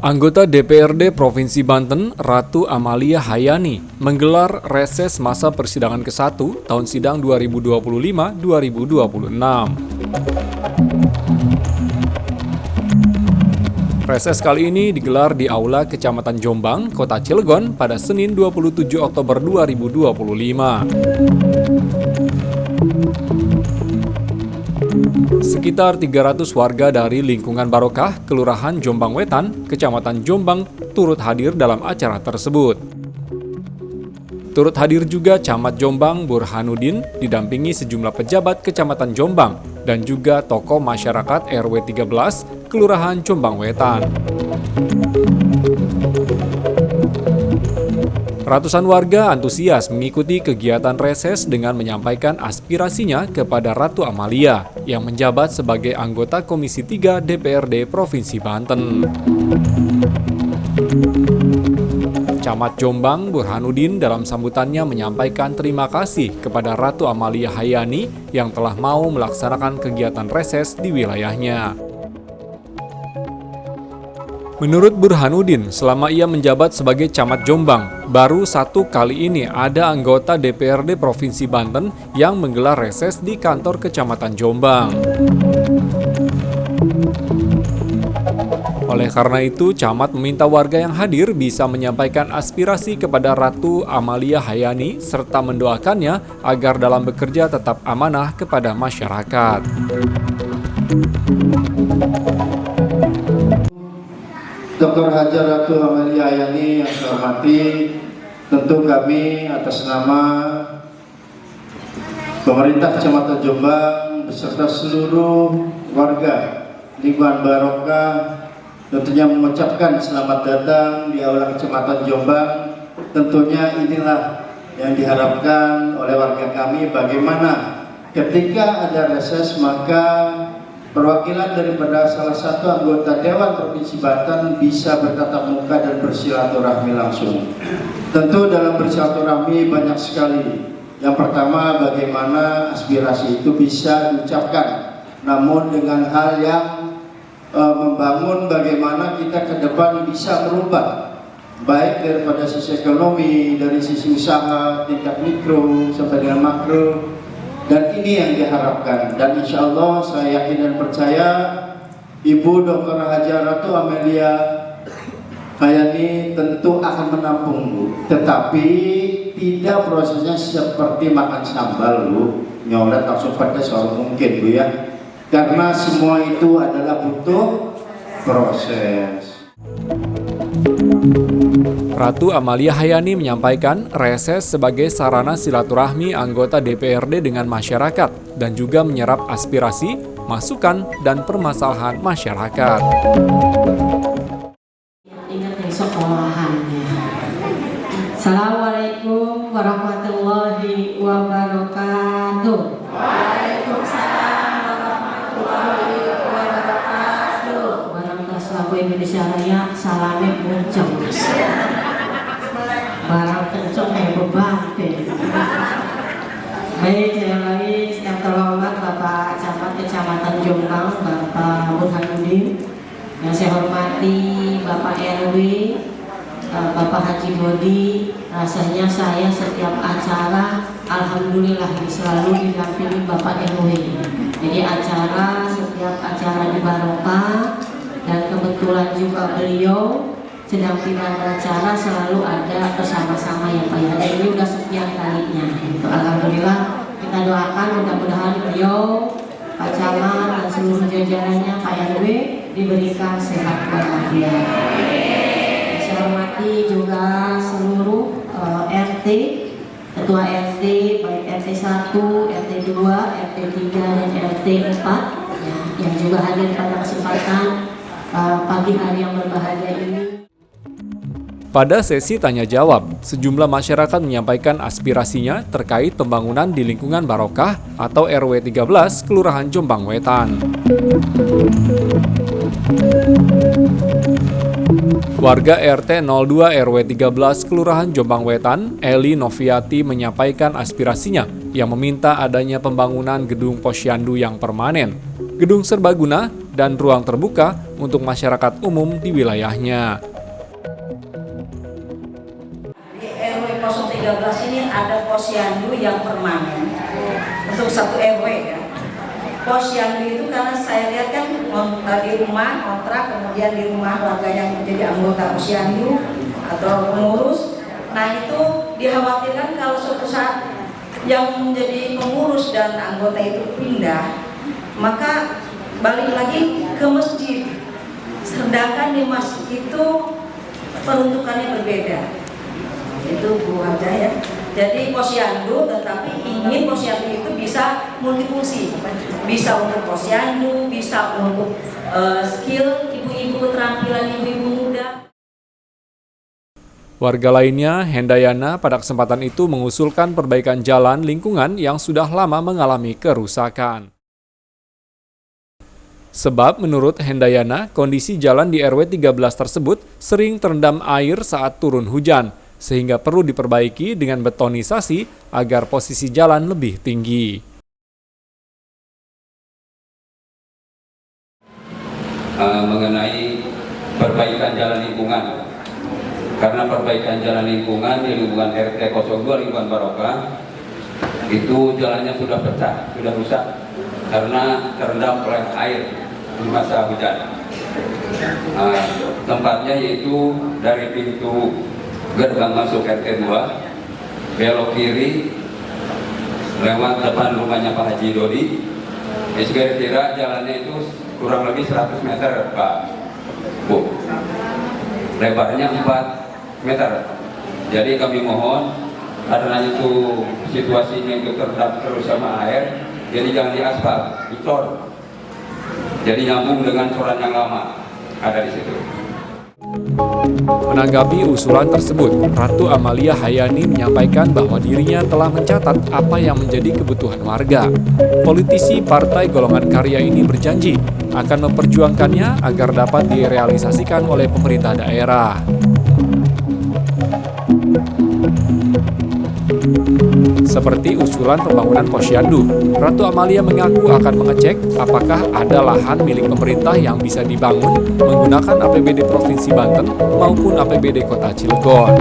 Anggota DPRD Provinsi Banten, Ratu Amalia Hayani, menggelar reses masa persidangan ke-1 tahun sidang 2025-2026. Reses kali ini digelar di Aula Kecamatan Jombang, Kota Cilegon pada Senin 27 Oktober 2025. Sekitar 300 warga dari lingkungan Barokah, Kelurahan Jombang Wetan, Kecamatan Jombang, turut hadir dalam acara tersebut. Turut hadir juga Camat Jombang Burhanuddin, didampingi sejumlah pejabat Kecamatan Jombang, dan juga tokoh masyarakat RW 13, Kelurahan Jombang Wetan. Ratusan warga antusias mengikuti kegiatan reses dengan menyampaikan aspirasinya kepada Ratu Amalia yang menjabat sebagai anggota Komisi 3 DPRD Provinsi Banten. Camat Jombang Burhanuddin dalam sambutannya menyampaikan terima kasih kepada Ratu Amalia Hayani yang telah mau melaksanakan kegiatan reses di wilayahnya. Menurut Burhanuddin, selama ia menjabat sebagai Camat Jombang, baru satu kali ini ada anggota DPRD Provinsi Banten yang menggelar reses di kantor Kecamatan Jombang. Oleh karena itu, Camat meminta warga yang hadir bisa menyampaikan aspirasi kepada Ratu Amalia Hayani serta mendoakannya agar dalam bekerja tetap amanah kepada masyarakat. Dr. Hajar Ratu Amalia Hayani yang saya hormati, tentu kami atas nama pemerintah Kecamatan Jombang beserta seluruh warga lingkungan Barokah tentunya mengucapkan selamat datang di Aula Kecamatan Jombang. Tentunya inilah yang diharapkan oleh warga kami, bagaimana ketika ada reses maka perwakilan daripada salah satu anggota Dewan Provinsi Banten bisa bertatap muka dan bersilaturahmi langsung. Tentu dalam bersilaturahmi banyak sekali. Yang pertama, bagaimana aspirasi itu bisa diucapkan, namun dengan hal yang membangun bagaimana kita ke depan bisa merubah, baik daripada sisi ekonomi, dari sisi usaha, tingkat mikro sampai dengan makro. Dan ini yang diharapkan, dan insya Allah saya yakin dan percaya Ibu Dr. Hajar Ratu Amalia Hayani tentu akan menampung, Bu. Tetapi tidak prosesnya seperti makan sambal, Bu, nyolet langsung pedas mungkin, Bu, ya. Karena semua itu adalah butuh proses. Ratu Amalia Hayani menyampaikan reses sebagai sarana silaturahmi anggota DPRD dengan masyarakat dan juga menyerap aspirasi, masukan, dan permasalahan masyarakat. Ingat dari sekolahannya. Assalamualaikum warahmatullahi wabarakatuh. Waalaikumsalam warahmatullahi wabarakatuh. Barang selaku Indonesia Raya, salamnya muncul. Barang kencok beban deh. Baik, sekali lagi yang terhormat Bapak Camat Kecamatan Jombang, Bapak Burhanuddin. Yang saya hormati Bapak RW, Bapak Haji Bodi. Rasanya saya setiap acara alhamdulillah selalu didampingi Bapak RW. Jadi setiap acara di Barokah, dan kebetulan juga beliau sedang tidak beracara selalu ada bersama-sama ya Pak ya. Ini udah sekian kalinya. Gitu. Alhamdulillah, kita doakan mudah-mudahan beliau, Pak Camat dan seluruh jajarannya Pak RW diberikan sehat walafiat. Saya hormati juga seluruh RT, Ketua RT, baik RT 1, RT 2, RT 3, dan RT 4 ya, yang juga hadir pada kesempatan pagi hari yang berbahagia ini. Pada sesi tanya jawab, sejumlah masyarakat menyampaikan aspirasinya terkait pembangunan di lingkungan Barokah atau RW 13 Kelurahan Jombang Wetan. Warga RT 02 RW 13 Kelurahan Jombang Wetan, Eli Noviati menyampaikan aspirasinya yang meminta adanya pembangunan gedung posyandu yang permanen, gedung serbaguna, dan ruang terbuka untuk masyarakat umum di wilayahnya. Di RW 013 ini ada posyandu yang permanen untuk satu RW ya. Posyandu itu karena saya lihat kan di rumah kontrak, kemudian di rumah warga yang menjadi anggota posyandu atau pengurus. Nah itu dikhawatirkan kalau suatu saat yang menjadi pengurus dan anggota itu pindah, maka balik lagi ke masjid. Sedangkan di masjid itu peruntukannya berbeda. Itu Bu Haja ya. Jadi posyandu, tetapi ingin posyandu itu bisa multifungsi, bisa untuk posyandu, bisa untuk skill ibu-ibu, keterampilan ibu-ibu muda. Warga lainnya, Hendayana, pada kesempatan itu mengusulkan perbaikan jalan lingkungan yang sudah lama mengalami kerusakan. Sebab menurut Hendayana, kondisi jalan di RW 13 tersebut sering terendam air saat turun hujan, sehingga perlu diperbaiki dengan betonisasi agar posisi jalan lebih tinggi. Mengenai perbaikan jalan lingkungan, karena perbaikan jalan lingkungan di lingkungan RT 02 lingkungan Barokah itu jalannya sudah pecah, sudah rusak karena terendam oleh air di masa hujan. Tempatnya yaitu dari pintu gerbang masuk RT 2 belok kiri lewat depan rumahnya Pak Haji Dodi. Kira-kira jalannya itu kurang lebih 100 meter Pak Bu, lebarnya 4 meter. Jadi kami mohon karena itu situasinya itu terendam terus sama air, jadi jangan diaspal, dicor. Jadi nyambung dengan coran yang lama ada di situ. Menanggapi usulan tersebut, Ratu Amalia Hayani menyampaikan bahwa dirinya telah mencatat apa yang menjadi kebutuhan warga. Politisi Partai Golongan Karya ini berjanji akan memperjuangkannya agar dapat direalisasikan oleh pemerintah daerah. Seperti usulan pembangunan posyandu, Ratu Amalia mengaku akan mengecek apakah ada lahan milik pemerintah yang bisa dibangun menggunakan APBD Provinsi Banten maupun APBD Kota Cilegon.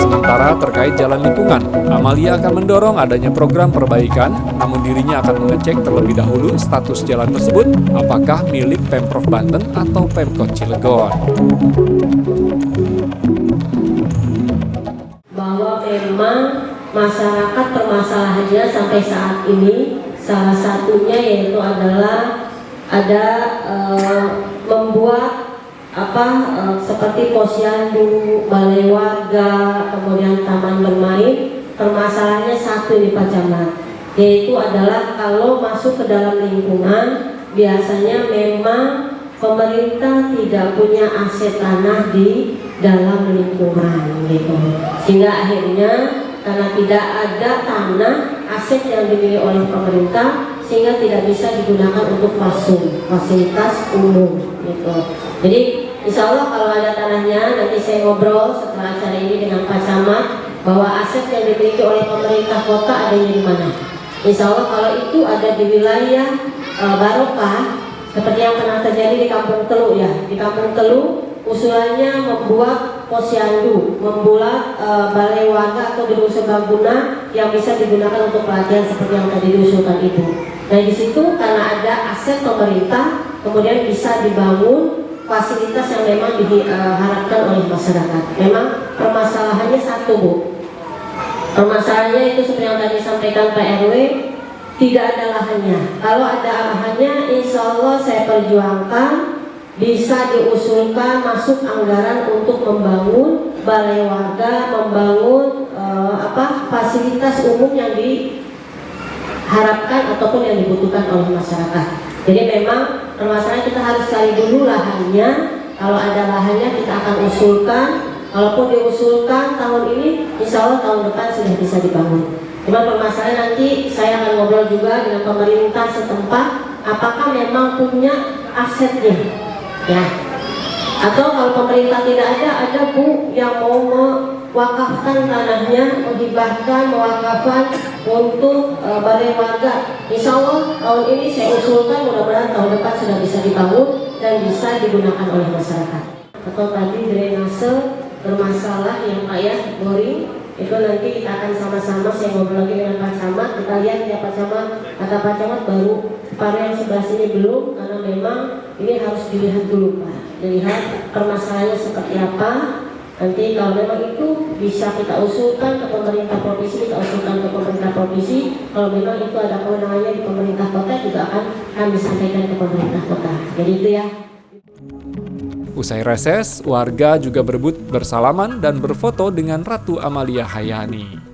Sementara terkait jalan lingkungan, Amalia akan mendorong adanya program perbaikan, namun dirinya akan mengecek terlebih dahulu status jalan tersebut apakah milik Pemprov Banten atau Pemkot Cilegon. Bahwa memang masyarakat permasalahannya sampai saat ini salah satunya yaitu adalah ada membuat seperti posyandu, balai warga, kemudian taman bermain. Permasalahannya satu di Pak Camat, yaitu adalah kalau masuk ke dalam lingkungan biasanya memang pemerintah tidak punya aset tanah di dalam lingkungan gitu. Sehingga akhirnya karena tidak ada tanah aset yang dimiliki oleh pemerintah sehingga tidak bisa digunakan untuk fasilitas umum gitu. Jadi insya Allah kalau ada tanahnya nanti saya ngobrol setelah acara ini dengan Pak Camat bahwa aset yang dimiliki oleh pemerintah kota adanya di mana. Insya Allah kalau itu ada di wilayah Barokah seperti yang pernah terjadi di Kampung Telu ya. Di Kampung Telu usulannya membuat posyandu, membuat balai warga atau gedung serbaguna yang bisa digunakan untuk pelatihan seperti yang tadi diusulkan Ibu. Nah di situ karena ada aset pemerintah, kemudian bisa dibangun fasilitas yang memang diharapkan oleh masyarakat. Memang permasalahannya satu Bu. Permasalahannya itu seperti yang tadi sampaikan Pak RW, tidak ada lahannya. Kalau ada lahannya, insya Allah saya perjuangkan bisa diusulkan masuk anggaran untuk membangun balai warga, membangun fasilitas umum yang diharapkan ataupun yang dibutuhkan oleh masyarakat. Jadi memang permasalahan kita harus cari dulu lahannya. Kalau ada lahannya kita akan usulkan. Kalaupun diusulkan tahun ini, insya Allah tahun depan sudah bisa dibangun. Cuma permasalahan nanti saya akan ngobrol juga dengan pemerintah setempat, apakah memang punya asetnya, ya? Atau kalau pemerintah tidak ada Bu yang mau wakafkan tanahnya, menghibahkan, mewakafkan untuk balai warga. Insya Allah tahun ini saya usulkan, mudah-mudahan tahun depan sudah bisa dibangun dan bisa digunakan oleh masyarakat. Atau tadi drainase bermasalah yang kayak boring, itu nanti kita akan sama-sama, saya ngobrol lagi dengan Pak Camat, kita lihat ya Pak Camat, kata Pak Camat baru area yang sebelah sini belum, karena memang ini harus dilihat dulu Pak, dilihat permasalahannya seperti apa. Nanti kalau memang itu bisa kita usulkan ke pemerintah provinsi, kita usulkan ke pemerintah provinsi. Kalau memang itu ada kewenangannya di pemerintah kota, juga akan kami sampaikan ke pemerintah kota. Jadi itu ya. Usai reses, warga juga berebut bersalaman dan berfoto dengan Ratu Amalia Hayani.